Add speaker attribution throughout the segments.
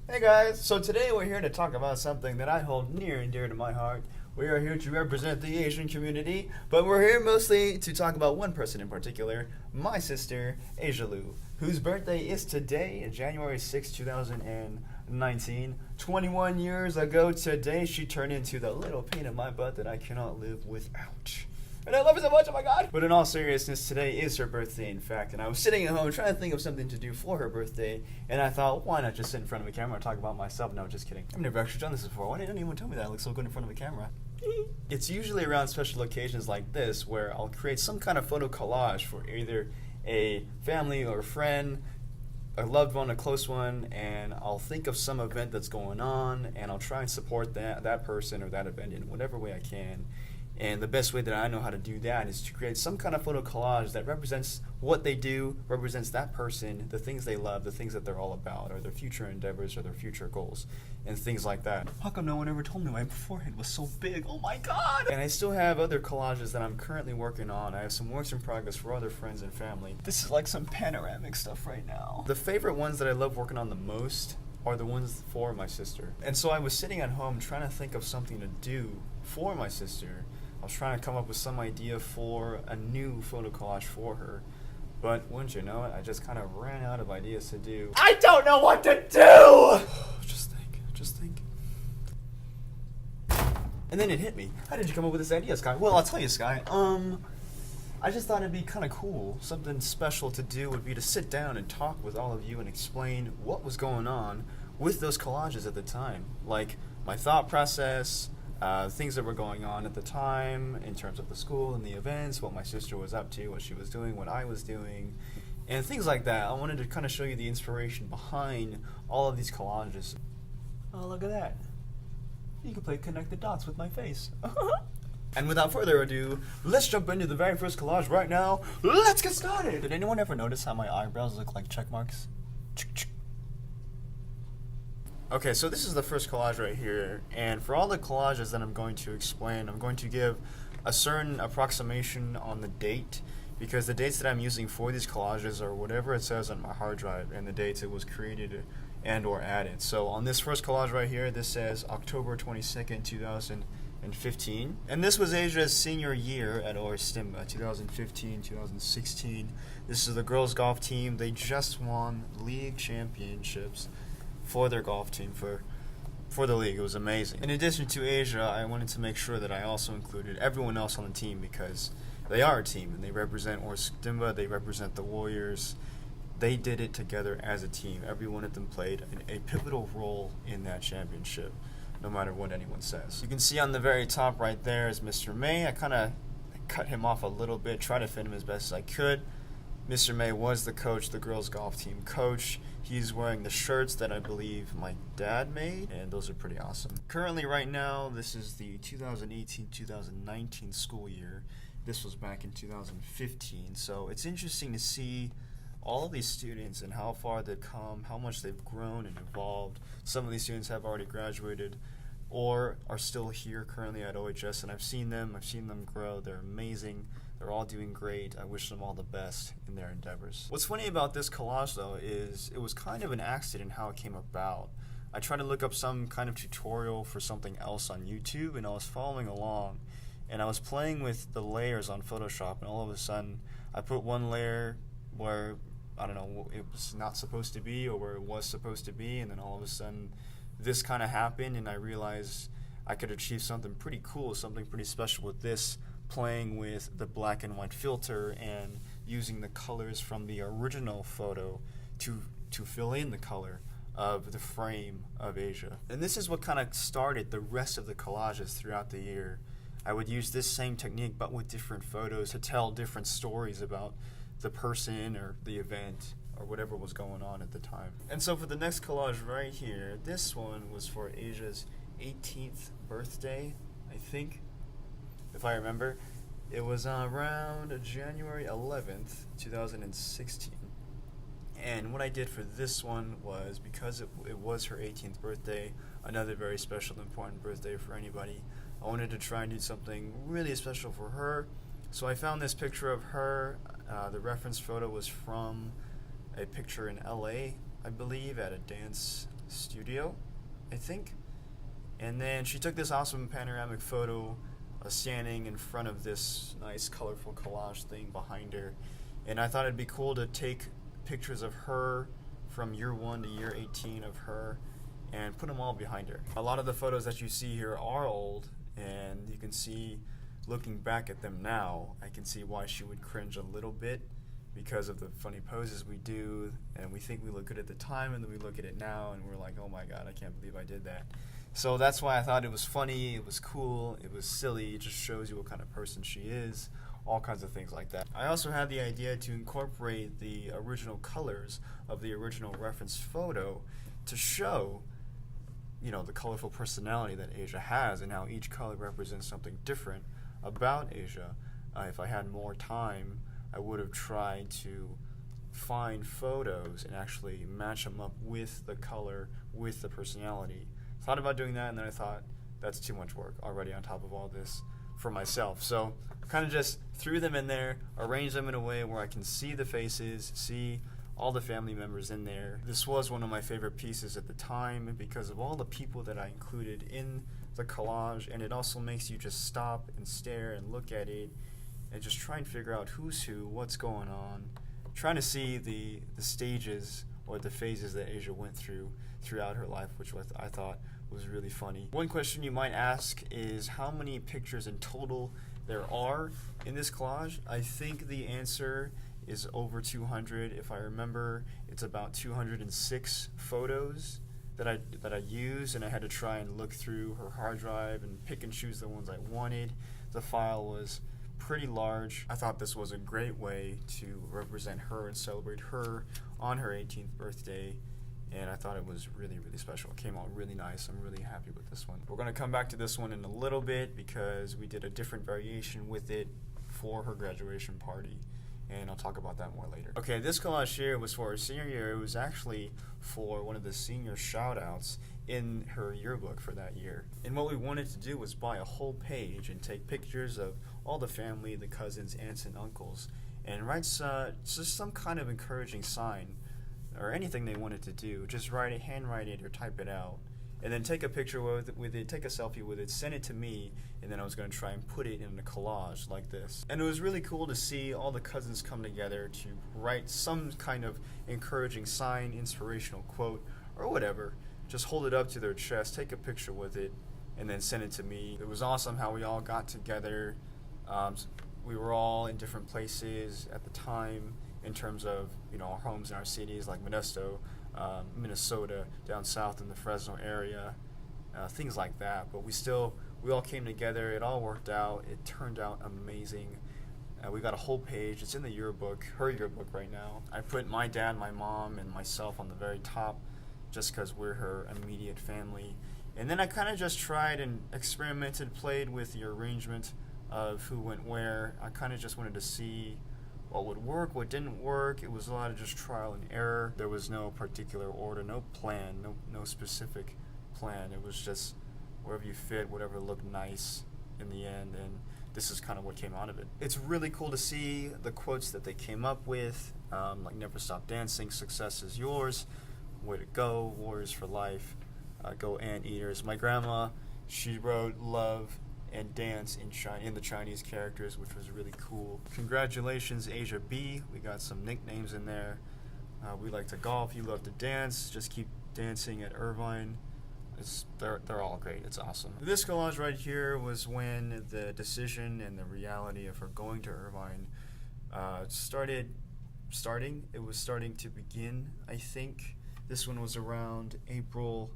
Speaker 1: Hey guys, so today we're here to talk about something that I hold near and dear to my heart. We are here to represent the Asian community, but we're here mostly to talk about one person in particular, my sister, Asia Lu, whose birthday is today, January 6th, 2019. 21 years ago today, she turned into the little pain in my butt that I cannot live without. And I love her so much, oh my god! But in all seriousness, today is her birthday, in fact, and I was sitting at home trying to think of something to do for her birthday, and I thought, why not just sit in front of a camera and talk about myself? No, just kidding. I've never actually done this before. Why didn't anyone tell me that I look so good in front of a camera? It's usually around special occasions like this where I'll create some kind of photo collage for either a family or a friend, a loved one, a close one, and I'll think of some event that's going on, and I'll try and support that person or that event in whatever way I can. And the best way that I know how to do that is to create some kind of photo collage that represents what they do, represents that person, the things they love, the things that they're all about, or their future endeavors, or their future goals, and things like that. How come no one ever told me my forehead was so big? Oh my god! And I still have other collages that I'm currently working on. I have some works in progress for other friends and family. This is like some panoramic stuff right now. The favorite ones that I love working on the most are the ones for my sister. And so I was sitting at home trying to think of something to do for my sister. I was trying to come up with some idea for a new photo collage for her. But wouldn't you know it, I just kind of ran out of ideas to do. I don't know what to do! Just think. And then it hit me. How did you come up with this idea, Sky? Well, I'll tell you, Sky. I just thought it'd be kind of cool. Something special to do would be to sit down and talk with all of you and explain what was going on with those collages at the time. Like, my thought process, things that were going on at the time in terms of the school and the events, what my sister was up to, what she was doing, what I was doing, and things like that. I wanted to kind of show you the inspiration behind all of these collages. Oh, look at that. You can play connect the dots with my face. And without further ado, let's jump into the very first collage right now. Let's get started! Did anyone ever notice how my eyebrows look like check marks? Okay, so this is the first collage right here, and for all the collages that I'm going to explain, I'm going to give a certain approximation on the date, because the dates that I'm using for these collages are whatever it says on my hard drive and the dates it was created and or added. So on this first collage right here, this says October 22nd, 2015, and this was Asia's senior year at Oristimba, 2015, 2016. This is the girls golf team. They just won league championships for their golf team, for the league. It was amazing. In addition to Asia, I wanted to make sure that I also included everyone else on the team because they are a team and they represent Oristimba, they represent the Warriors. They did it together as a team. Every one of them played a pivotal role in that championship, no matter what anyone says. You can see on the very top right there is Mr. May. I kind of cut him off a little bit, tried to fit him as best as I could. Mr. May was the coach, the girls golf team coach. He's wearing the shirts that I believe my dad made, and those are pretty awesome. Currently, right now, this is the 2018-2019 school year. This was back in 2015, so it's interesting to see all of these students and how far they've come, how much they've grown and evolved. Some of these students have already graduated or are still here currently at OHS, and I've seen them grow. They're amazing. They're all doing great. I wish them all the best in their endeavors. What's funny about this collage, though, is it was kind of an accident how it came about. I tried to look up some kind of tutorial for something else on YouTube, and I was following along, and I was playing with the layers on Photoshop, and all of a sudden, I put one layer where, I don't know, it was not supposed to be, or where it was supposed to be, and then all of a sudden, this kind of happened, and I realized I could achieve something pretty cool, something pretty special with this, playing with the black and white filter and using the colors from the original photo to fill in the color of the frame of Asia. And this is what kind of started the rest of the collages throughout the year. I would use this same technique but with different photos to tell different stories about the person or the event or whatever was going on at the time. And so for the next collage right here, this one was for Asia's 18th birthday, I think, if I remember. It was around January 11th, 2016. And what I did for this one was, because it was her 18th birthday, another very special, important birthday for anybody, I wanted to try and do something really special for her. So I found this picture of her. The reference photo was from a picture in LA, I believe, at a dance studio, I think. And then she took this awesome panoramic photo standing in front of this nice colorful collage thing behind her. And I thought it'd be cool to take pictures of her from year 1 to year 18 of her and put them all behind her. A lot of the photos that you see here are old, and you can see, looking back at them now, I can see why she would cringe a little bit because of the funny poses we do, and we think we look good at the time, and then we look at it now and we're like, oh my god, I can't believe I did that. So that's why I thought it was funny, it was cool, it was silly, it just shows you what kind of person she is, all kinds of things like that. I also had the idea to incorporate the original colors of the original reference photo to show, you know, the colorful personality that Asia has and how each color represents something different about Asia. If I had more time, I would have tried to find photos and actually match them up with the color, with the personality. Thought about doing that, and then I thought, that's too much work already on top of all this for myself. So kind of just threw them in there, arranged them in a way where I can see the faces, see all the family members in there. This was one of my favorite pieces at the time because of all the people that I included in the collage, and it also makes you just stop and stare and look at it and just try and figure out who's who, what's going on, trying to see the stages or the phases that Asia went through throughout her life, which I thought was really funny. One question you might ask is how many pictures in total there are in this collage. I think the answer is over 200. If I remember, it's about 206 photos that I used, and I had to try and look through her hard drive and pick and choose the ones I wanted. The file was pretty large. I thought this was a great way to represent her and celebrate her on her 18th birthday, and I thought it was really, really special. It came out really nice. I'm really happy with this one. We're going to come back to this one in a little bit because we did a different variation with it for her graduation party, and I'll talk about that more later. Okay, this collage here was for her senior year. It was actually for one of the senior shout-outs in her yearbook for that year. And what we wanted to do was buy a whole page and take pictures of all the family, the cousins, aunts, and uncles, and write just some kind of encouraging sign or anything they wanted to do. Just write it, handwrite it, or type it out, and then take a picture with it, take a selfie with it, send it to me, and then I was going to try and put it in a collage like this. And it was really cool to see all the cousins come together to write some kind of encouraging sign, inspirational quote, or whatever. Just hold it up to their chest, take a picture with it, and then send it to me. It was awesome how we all got together. We were all in different places at the time in terms of, you know, our homes in our cities like Modesto, Minnesota, down south in the Fresno area, things like that. But we all came together. It all worked out. It turned out amazing. We got a whole page. It's in the yearbook, her yearbook right now. I put my dad, my mom, and myself on the very top just because we're her immediate family. And then I kind of just tried and experimented, played with the arrangement of who went where. I kind of just wanted to see what would work, what didn't work. It was a lot of just trial and error. There was no particular order, no plan, no specific plan. It was just wherever you fit, whatever looked nice in the end, and this is kind of what came out of it. It's really cool to see the quotes that they came up with, like "Never Stop Dancing," "Success is Yours," "Way to Go," "Warriors for Life," "Go Anteaters." My grandma, she wrote "Love" and "Dance" in the Chinese characters, which was really cool. Congratulations, Asia B. We got some nicknames in there. We like to golf. You love to dance. Just keep dancing at Irvine. They're all great. It's awesome. This collage right here was when the decision and the reality of her going to Irvine it was starting to begin, I think. This one was around April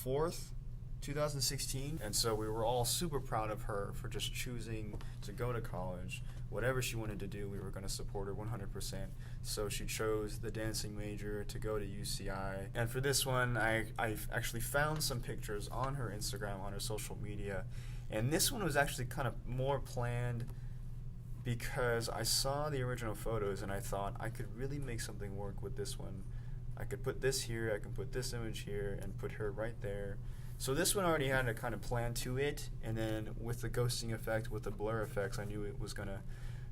Speaker 1: 4th, 2016, and so we were all super proud of her for just choosing to go to college. Whatever she wanted to do, we were going to support her 100%. So she chose the dancing major to go to UCI. And for this one, I actually found some pictures on her Instagram, on her social media, and this one was actually kind of more planned because I saw the original photos and I thought I could really make something work with this one. I could put this here, I can put this image here, and put her right there. So this one already had a kind of plan to it, and then with the ghosting effect, with the blur effects, I knew it was going to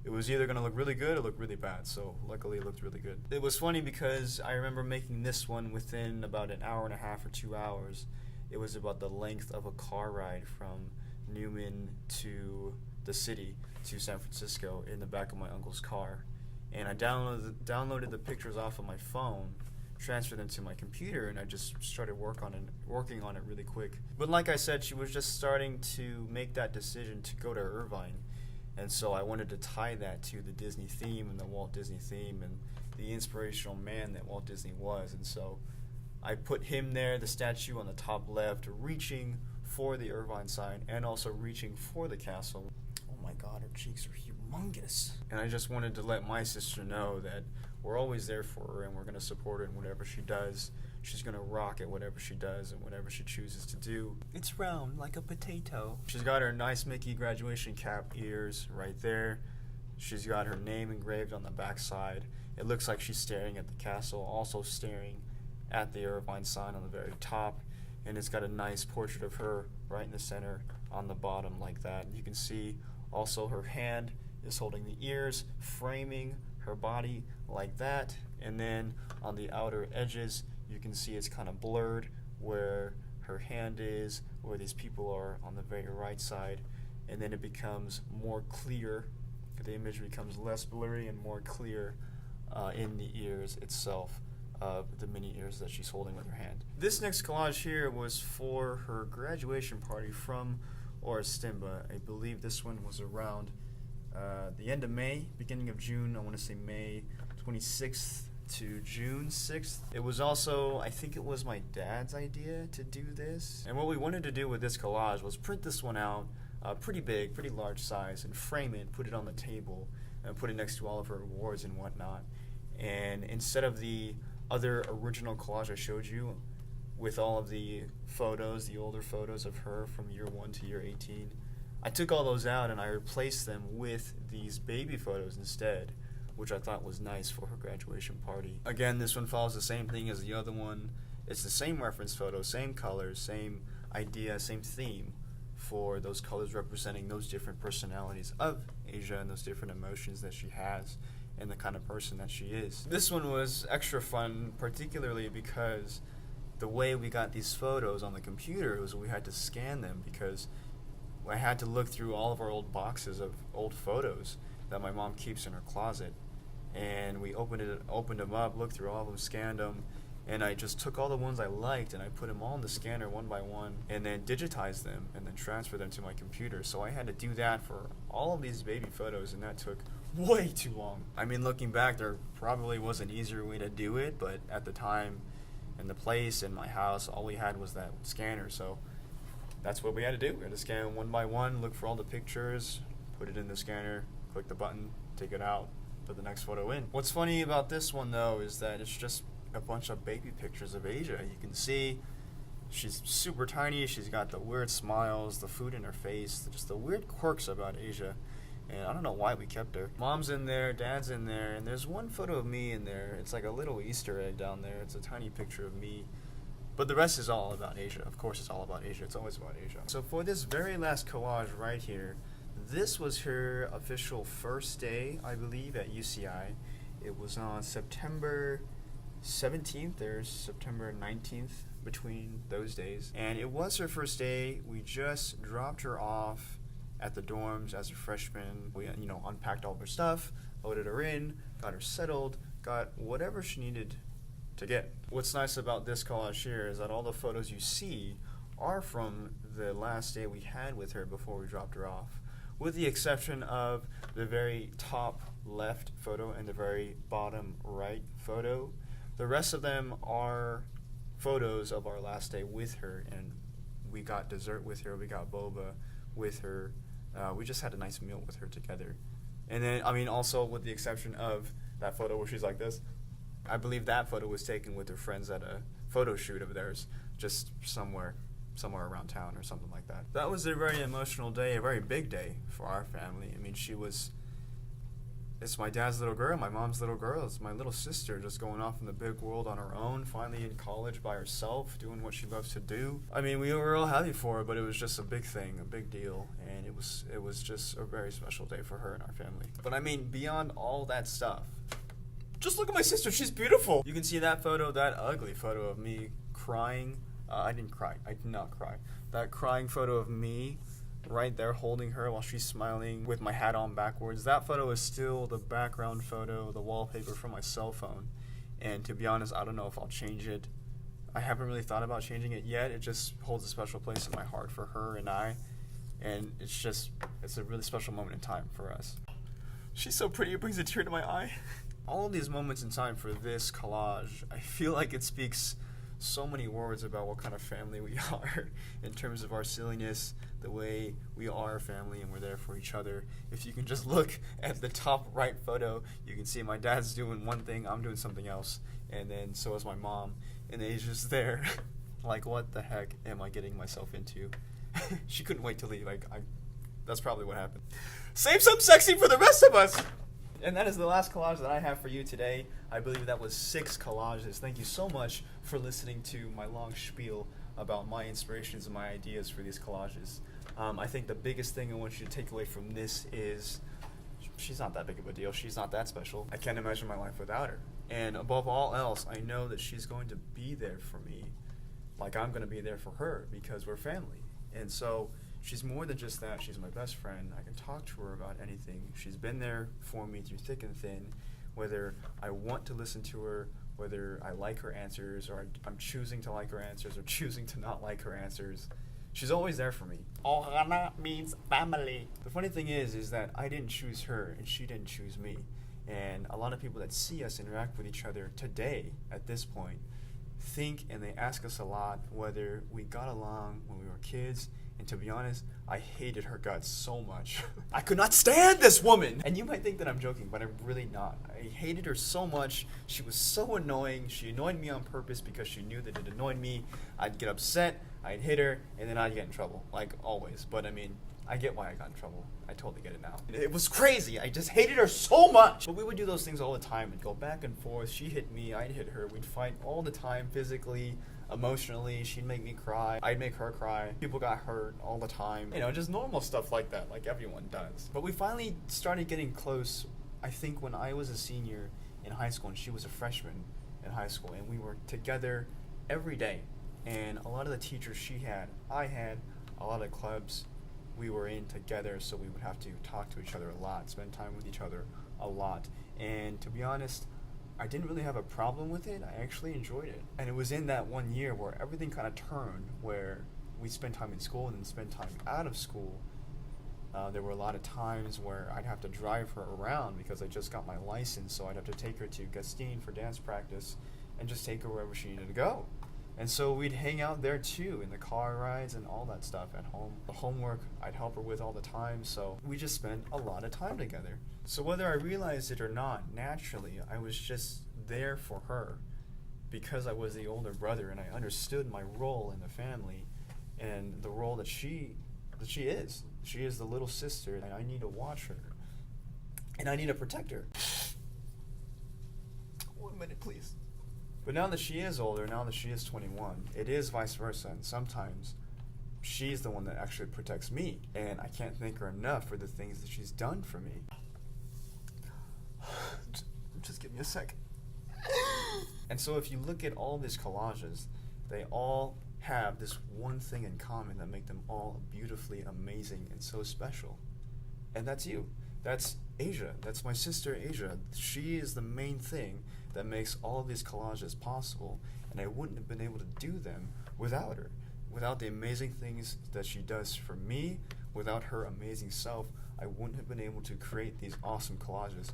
Speaker 1: it was either going to look really good or look really bad. So luckily it looked really good. It was funny because I remember making this one within about an hour and a half or 2 hours. It was about the length of a car ride from Newman to the city to San Francisco in the back of my uncle's car. And I downloaded the pictures off of my phone, transferred them to my computer, and I just started working on it really quick. But like I said, she was just starting to make that decision to go to Irvine. And so I wanted to tie that to the Disney theme and the Walt Disney theme and the inspirational man that Walt Disney was. And so I put him there, the statue on the top left, reaching for the Irvine sign and also reaching for the castle. Oh my God, her cheeks are humongous. And I just wanted to let my sister know that we're always there for her and we're going to support her in whatever she does. She's going to rock at whatever she does and whatever she chooses to do. It's round like a potato. She's got her nice Mickey graduation cap ears right there. She's got her name engraved on the back side. It looks like she's staring at the castle, also staring at the Irvine sign on the very top. And it's got a nice portrait of her right in the center on the bottom like that. You can see also her hand is holding the ears, framing her body like that. And then on the outer edges, you can see it's kind of blurred where her hand is, where these people are on the very right side. And then it becomes more clear. The image becomes less blurry and more clear in the ears itself of the mini ears that she's holding with her hand. This next collage here was for her graduation party from Oristimba. I believe this one was around the end of May, beginning of June. I want to say May 26th to June 6th. It was also, I think it was my dad's idea to do this. And what we wanted to do with this collage was print this one out, pretty big, pretty large size, and frame it, put it on the table, and put it next to all of her awards and whatnot. And instead of the other original collage I showed you with all of the photos, the older photos of her from year 1 to year 18, I took all those out and I replaced them with these baby photos instead, which I thought was nice for her graduation party. Again, this one follows the same thing as the other one. It's the same reference photo, same colors, same idea, same theme for those colors representing those different personalities of Asia and those different emotions that she has and the kind of person that she is. This one was extra fun, particularly because the way we got these photos on the computer was we had to scan them because I had to look through all of our old boxes of old photos that my mom keeps in her closet. And we opened them up, looked through all of them, scanned them, and I just took all the ones I liked and I put them all in the scanner one by one and then digitized them and then transferred them to my computer. So I had to do that for all of these baby photos, and that took way too long. I mean, looking back, there probably was an easier way to do it, but at the time and the place in my house, all we had was that scanner. So that's what we had to do. We had to scan one by one, look for all the pictures, put it in the scanner, click the button, take it out, put the next photo in. What's funny about this one, though, is that it's just a bunch of baby pictures of Asia. You can see she's super tiny. She's got the weird smiles, the food in her face, just the weird quirks about Asia. And I don't know why we kept her. Mom's in there, Dad's in there, and there's one photo of me in there. It's like a little Easter egg down there. It's a tiny picture of me. But the rest is all about Asia. Of course, it's all about Asia. It's always about Asia. So for this very last collage right here, this was her official first day, I believe, at UCI. It was on September 17th or September 19th, between those days. And it was her first day. We just dropped her off at the dorms as a freshman. We, unpacked all of her stuff, loaded her in, got her settled, got whatever she needed to get. What's nice about this collage here is that all the photos you see are from the last day we had with her before we dropped her off, with the exception of the very top left photo and the very bottom right photo. The rest of them are photos of our last day with her, and we got dessert with her, we got boba with her, we just had a nice meal with her together. And then, also with the exception of that photo where she's like this, I believe that photo was taken with her friends at a photo shoot of theirs, just somewhere around town or something like that. That was a very emotional day, a very big day for our family. She was It's my dad's little girl, my mom's little girl. It's my little sister just going off in the big world on her own, finally in college by herself, doing what she loves to do. I mean, we were all happy for her, but it was just a big thing, a big deal, and it was just a very special day for her and our family. But I mean, beyond all that stuff, just look at my sister. She's beautiful. You can see that photo, that ugly photo of me crying. I didn't cry. I did not cry. That crying photo of me right there holding her while she's smiling with my hat on backwards. That photo is still the background photo, the wallpaper from my cell phone. And to be honest, I don't know if I'll change it. I haven't really thought about changing it yet. It just holds a special place in my heart for her and I. And it's a really special moment in time for us. She's so pretty, it brings a tear to my eye. All of these moments in time for this collage, I feel like it speaks so many words about what kind of family we are in terms of our silliness, the way we are a family and we're there for each other. If you can just look at the top right photo, you can see my dad's doing one thing, I'm doing something else, and then so is my mom, and he's just there like, what the heck am I getting myself into? She couldn't wait to leave. That's probably what happened. Save some sexy for the rest of us! And that is the last collage that I have for you today. I believe that was 6 collages. Thank you so much for listening to my long spiel about my inspirations and my ideas for these collages. I think the biggest thing I want you to take away from this is she's not that big of a deal. She's not that special. I can't imagine my life without her. And above all else, I know that she's going to be there for me like I'm going to be there for her because we're family. And so she's more than just that. She's my best friend. I can talk to her about anything. She's been there for me through thick and thin, whether I want to listen to her, whether I like her answers, or I'm choosing to like her answers or choosing to not like her answers. She's always there for me. Ohana means family. The funny thing is that I didn't choose her and she didn't choose me. And a lot of people that see us interact with each other today, at this point, think and they ask us a lot whether we got along when we were kids. And to be honest, I hated her guts so much. I could not stand this woman! And you might think that I'm joking, but I'm really not. I hated her so much. She was so annoying. She annoyed me on purpose because she knew that it annoyed me. I'd get upset, I'd hit her, and then I'd get in trouble, like always. But I mean, I get why I got in trouble. I totally get it now. It was crazy. I just hated her so much. But we would do those things all the time. We'd go back and forth. She hit me, I'd hit her. We'd fight all the time, physically, emotionally. She'd make me cry, I'd make her cry. People got hurt all the time. You know, just normal stuff like that, like everyone does. But we finally started getting close, I think when I was a senior in high school and she was a freshman in high school, and we were together every day. And a lot of the teachers she had, I had, a lot of clubs we were in together, so we would have to talk to each other a lot, spend time with each other a lot. And to be honest, I didn't really have a problem with it. I actually enjoyed it. And it was in that one year where everything kind of turned, where we spent time in school and then spent time out of school. There were a lot of times where I'd have to drive her around because I just got my license, so I'd have to take her to Gustine for dance practice and just take her wherever she needed to go. And so we'd hang out there too, in the car rides and all that stuff at home. The homework I'd help her with all the time, so we just spent a lot of time together. So whether I realized it or not, naturally, I was just there for her because I was the older brother and I understood my role in the family and the role that she is. She is the little sister, and I need to watch her. And I need to protect her. 1 minute, please. But now that she is older, now that she is 21, it is vice versa, and sometimes she's the one that actually protects me, and I can't thank her enough for the things that she's done for me. Just give me a sec. And so if you look at all these collages, they all have this one thing in common that make them all beautifully amazing and so special. And that's you. That's Asia. That's my sister Asia. She is the main thing that makes all of these collages possible, and I wouldn't have been able to do them without her. Without the amazing things that she does for me, without her amazing self, I wouldn't have been able to create these awesome collages.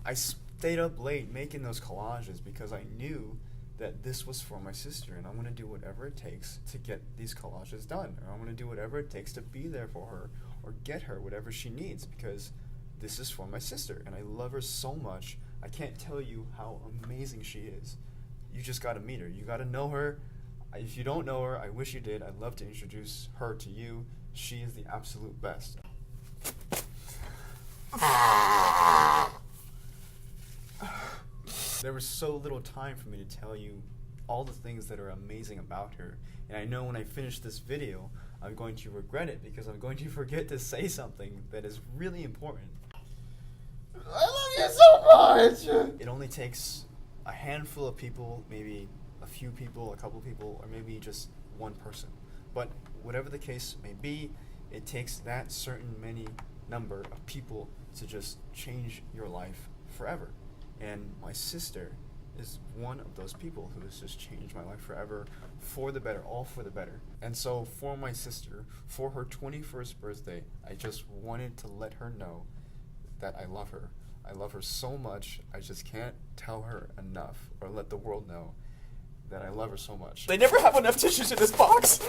Speaker 1: I stayed up late making those collages because I knew that this was for my sister, and I'm going to do whatever it takes to get these collages done, or I'm going to do whatever it takes to be there for her or get her whatever she needs, because this is for my sister and I love her so much. I can't tell you how amazing she is. You just got to meet her. You got to know her. If you don't know her, I wish you did. I'd love to introduce her to you. She is the absolute best. There was so little time for me to tell you all the things that are amazing about her. And I know when I finish this video, I'm going to regret it because I'm going to forget to say something that is really important.
Speaker 2: I love you so much!
Speaker 1: It only takes a handful of people, maybe a few people, a couple people, or maybe just one person. But whatever the case may be, it takes that certain many number of people to just change your life forever. And my sister is one of those people who has just changed my life forever, for the better, all for the better. And so for my sister, for her 21st birthday, I just wanted to let her know that I love her. I love her so much, I just can't tell her enough, or let the world know that I love her so much.
Speaker 2: They never have enough tissues in this box!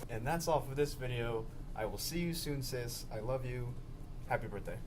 Speaker 1: And that's all for this video. I will see you soon, sis. I love you. Happy birthday.